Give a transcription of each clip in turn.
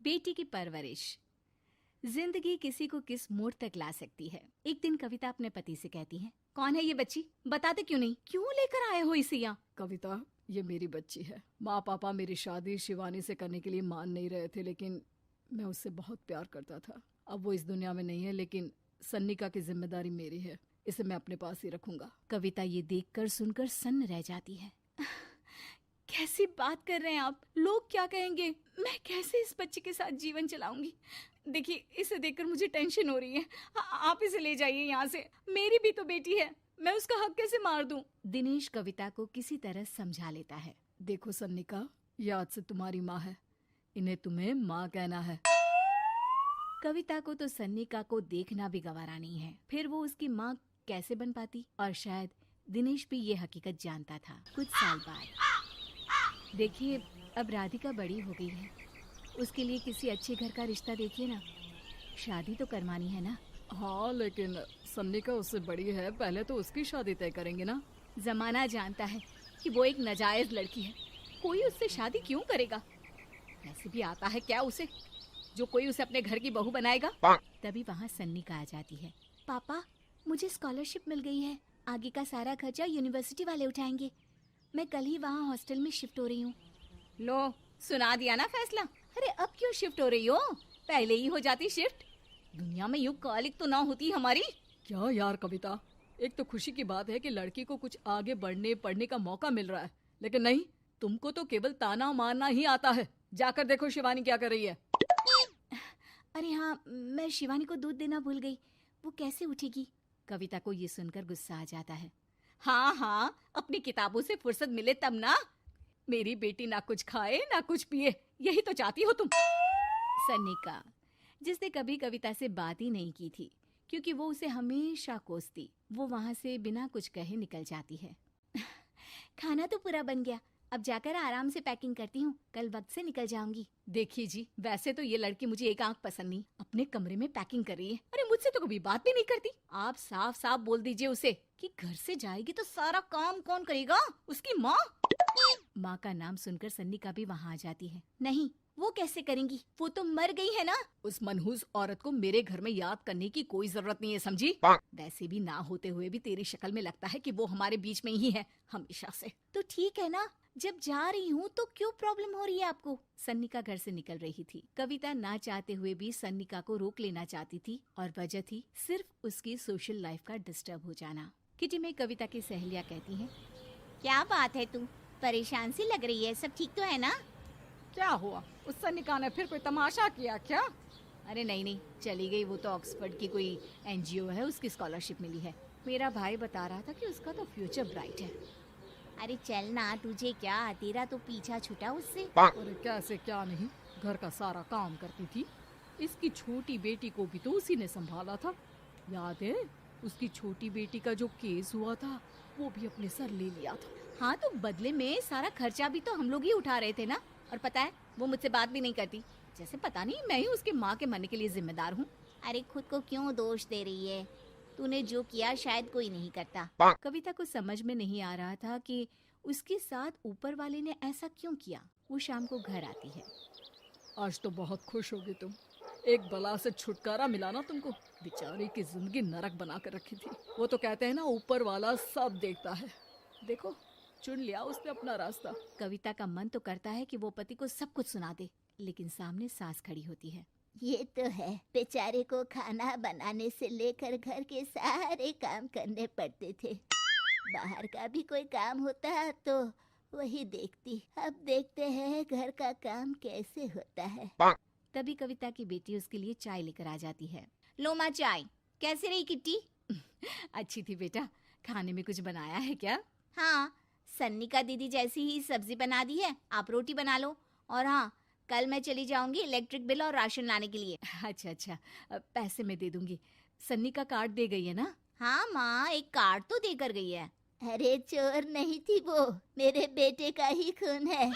बेटी की परवरिश। जिंदगी किसी को किस मोड़ तक ला सकती है। एक दिन कविता अपने पति से कहती है, कौन है ये बच्ची, बताते क्यों नहीं, क्यों लेकर आए हो इसे यहाँ? कविता, ये मेरी बच्ची है। माँ पापा मेरी शादी शिवानी से करने के लिए मान नहीं रहे थे, लेकिन मैं उससे बहुत प्यार करता था। अब वो इस दुनिया में नहीं है, लेकिन सन्निका की जिम्मेदारी मेरी है। इसे मैं अपने पास ही रखूंगा। कविता ये देखकर सुनकर सन्न रह जाती है। कैसी बात कर रहे हैं आप? लोग क्या कहेंगे? मैं कैसे इस बच्चे के साथ जीवन चलाऊंगी? देखिए, इसे देखकर मुझे टेंशन हो रही है। आप इसे ले जाइए यहाँ से। मेरी भी तो बेटी है, मैं उसका हक कैसे मार दूं? दिनेश कविता को किसी तरह समझा लेता है। देखो सन्निका, ये आज से तुम्हारी माँ है, इन्हें तुम्हें माँ कहना है। कविता को तो सन्निका को देखना भी गवारा नहीं है, फिर वो उसकी माँ कैसे बन पाती? और शायद दिनेश भी ये हकीकत जानता था। कुछ साल बाद देखिए, अब राधिका बड़ी हो गई है, उसके लिए किसी अच्छे घर का रिश्ता देखिए ना। शादी तो करवानी है ना? हाँ, लेकिन सन्निका उससे बड़ी है, पहले तो उसकी शादी तय करेंगे ना। जमाना जानता है कि वो एक नाजायज लड़की है, कोई उससे शादी क्यों करेगा? वैसे भी आता है क्या उसे, जो कोई उसे अपने घर की बहू बनाएगा? तभी वहाँ सन्निका आ जाती है। पापा, मुझे स्कॉलरशिप मिल गई है, आगे का सारा खर्चा यूनिवर्सिटी वाले उठाएंगे। मैं कल ही वहाँ हॉस्टल में शिफ्ट हो रही हूँ। लो, सुना दिया ना फैसला। अरे अब क्यों शिफ्ट हो रही हो? पहले ही हो जाती शिफ्ट। दुनिया में यूं कालिक तो ना होती हमारी। क्या यार कविता, एक तो खुशी की बात है कि लड़की को कुछ आगे बढ़ने पढ़ने का मौका मिल रहा है, लेकिन नहीं, तुमको तो केवल ताना मारना ही आता है। जाकर देखो शिवानी क्या कर रही है। अरे हाँ, मैं शिवानी को दूध देना भूल गई, वो कैसे उठेगी? कविता को ये सुनकर गुस्सा आ जाता है। हाँ हाँ, अपनी किताबों से फुर्सत मिले तब ना। मेरी बेटी ना कुछ खाए ना कुछ पिए, यही तो चाहती हो तुम। सन्निका, जिसने कभी कविता से बात ही नहीं की थी, क्योंकि वो उसे हमेशा कोसती, वो वहाँ से बिना कुछ कहे निकल जाती है। खाना तो पूरा बन गया, अब जाकर आराम से पैकिंग करती हूँ, कल वक्त से निकल जाऊंगी। देखिए जी, वैसे तो ये लड़की मुझे एक आंख पसंद नहीं, अपने कमरे में पैकिंग कर रही है। अरे मुझसे तो कभी बात भी नहीं करती। आप साफ साफ बोल दीजिए उसे कि घर से जाएगी तो सारा काम कौन करेगा? उसकी माँ। माँ का नाम सुनकर सन्निका भी वहाँ आ जाती है। नहीं, वो कैसे करेंगी, वो तो मर गई है ना। उस मनहूस औरत को मेरे घर में याद करने की कोई जरूरत नहीं है, समझी? वैसे भी ना होते हुए भी तेरी शक्ल में लगता है कि वो हमारे बीच में ही है हमेशा से। तो ठीक है ना, जब जा रही हूँ तो क्यों प्रॉब्लम हो रही है आपको? सन्निका घर से निकल रही थी। कविता ना चाहते हुए भी सन्निका को रोक लेना चाहती थी, और वजह थी सिर्फ उसकी सोशल लाइफ का डिस्टर्ब हो जाना। किटी में कविता की सहेलियाँ कहती हैं, क्या बात है, तू परेशान सी लग रही है, सब ठीक तो है ना? क्या हुआ, उस सन्निका ने फिर कोई तमाशा किया क्या? अरे नहीं नहीं, चली गई, वो तो ऑक्सफोर्ड की कोई NGO है, उसकी स्कॉलरशिप मिली है। मेरा भाई बता रहा था कि उसका तो फ्यूचर ब्राइट है। अरे चल ना, तुझे क्या, तेरा तो पीछा छूटा उससे। अरे कैसे क्या नहीं, घर का सारा काम करती थी। इसकी छोटी बेटी को भी तो उसी ने संभाला था, याद है? उसकी छोटी बेटी का जो केस हुआ था, वो भी अपने सर ले लिया था। हाँ, तो बदले में सारा खर्चा भी तो हम लोग ही उठा रहे थे ना। और पता है, वो मुझसे बात भी नहीं करती, जैसे पता नहीं मैं ही उसके माँ के मरने के लिए जिम्मेदार हूँ। अरे खुद को क्यों दोष दे रही है? तूने जो किया शायद कोई नहीं करता। कविता को समझ में नहीं आ रहा था कि उसके साथ ऊपर वाले ने ऐसा क्यों किया। वो शाम को घर आती है। आज तो बहुत खुश होगी तुम, एक बला से छुटकारा मिला ना तुमको। बेचारी की जिंदगी नरक बना कर रखी थी। वो तो कहते हैं ना, ऊपर वाला सब देखता है। देखो, चुन लिया उसने अपना रास्ता। कविता का मन तो करता है कि वो पति को सब कुछ सुना दे, लेकिन सामने सास खड़ी होती है। ये तो है, बेचारे को खाना बनाने से लेकर घर के सारे काम करने पड़ते थे। बाहर का भी कोई काम होता तो वही देखती। अब देखते हैं घर का काम कैसे होता है। तभी कविता की बेटी उसके लिए चाय लेकर आ जाती है। लो माँ चाय, कैसी रही किट्टी? अच्छी थी बेटा, खाने में कुछ बनाया है क्या? हाँ, सन्निका दीदी जैसी ही सब्जी बना दी है, आप रोटी बना लो। और हाँ, कल मैं चली जाऊंगी इलेक्ट्रिक बिल और राशन लाने के लिए। अच्छा अच्छा, पैसे मैं दे दूंगी। सन्नी का कार्ड दे गई है ना? हाँ माँ, एक कार्ड तो देकर गई है। अरे चोर नहीं थी वो, मेरे बेटे का ही खून है।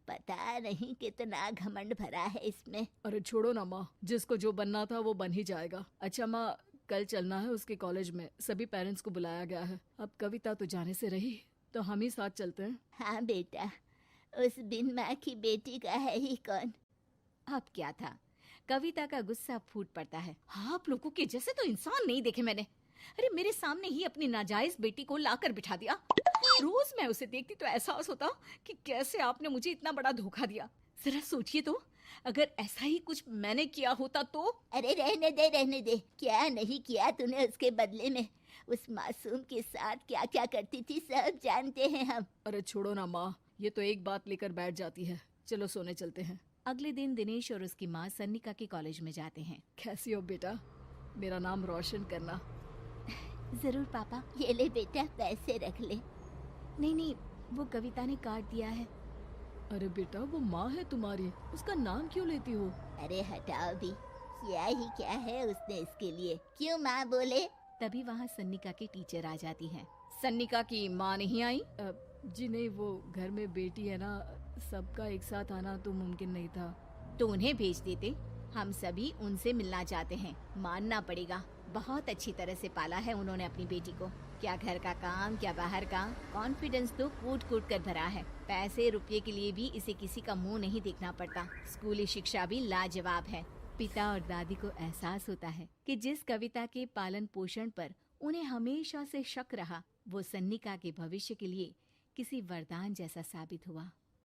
पता नहीं कितना घमंड भरा है इसमें। अरे छोड़ो ना माँ, जिसको जो बनना था वो बन ही जाएगा। अच्छा माँ, कल चलना है उसके कॉलेज में, सभी पेरेंट्स को बुलाया गया है। अब कविता तो जाने से रही, तो हम ही साथ चलते हैं। हाँ बेटा, उस बिन माँ की बेटी का है ही कौन। अब क्या था, कविता का गुस्सा फूट पड़ता है। हाँ, आप लोगों के जैसे तो इंसान नहीं देखे मैंने। अरे मेरे सामने ही अपनी नाजायज बेटी को लाकर बिठा दिया। रोज मैं उसे देखती तो एहसास होता कि कैसे आपने मुझे इतना बड़ा धोखा दिया। जरा सोचिए तो, अगर ऐसा ही कुछ मैंने किया होता तो। अरे रहने दे, क्या नहीं किया तूने उसके बदले में। उस मासूम के साथ क्या क्या करती थी सब जानते हैं हम। अरे छोड़ो ना माँ, ये तो एक बात लेकर बैठ जाती है। चलो सोने चलते हैं। अगले दिन दिनेश और उसकी माँ सन्निका के कॉलेज में जाते हैं। कैसी हो बेटा, मेरा नाम रोशन करना। जरूर पापा, ये ले बेटा पैसे रख ले। नहीं, वो कविता ने काट दिया है। अरे बेटा, वो माँ है तुम्हारी, उसका नाम क्यों लेती हो? अरे हटाओ भी, क्या ही क्या है उसने इसके लिए, क्यों माँ बोले। तभी वहाँ सन्निका की टीचर आ जाती हैं। सन्निका की माँ नहीं आई? जी नहीं, वो घर में बेटी है ना, सबका एक साथ आना तो मुमकिन नहीं था। तो उन्हें भेज देते, हम सभी उनसे मिलना चाहते हैं। मानना पड़ेगा, बहुत अच्छी तरह से पाला है उन्होंने अपनी बेटी को। क्या घर का काम, क्या बाहर का, कॉन्फिडेंस तो कूट कूट कर भरा है। पैसे रुपये के लिए भी इसे किसी का मुंह नहीं देखना पड़ता। स्कूली शिक्षा भी लाजवाब है। पिता और दादी को एहसास होता है कि जिस कविता के पालन पोषण पर उन्हें हमेशा से शक रहा, वो सन्निका के भविष्य के लिए किसी वरदान जैसा साबित हुआ।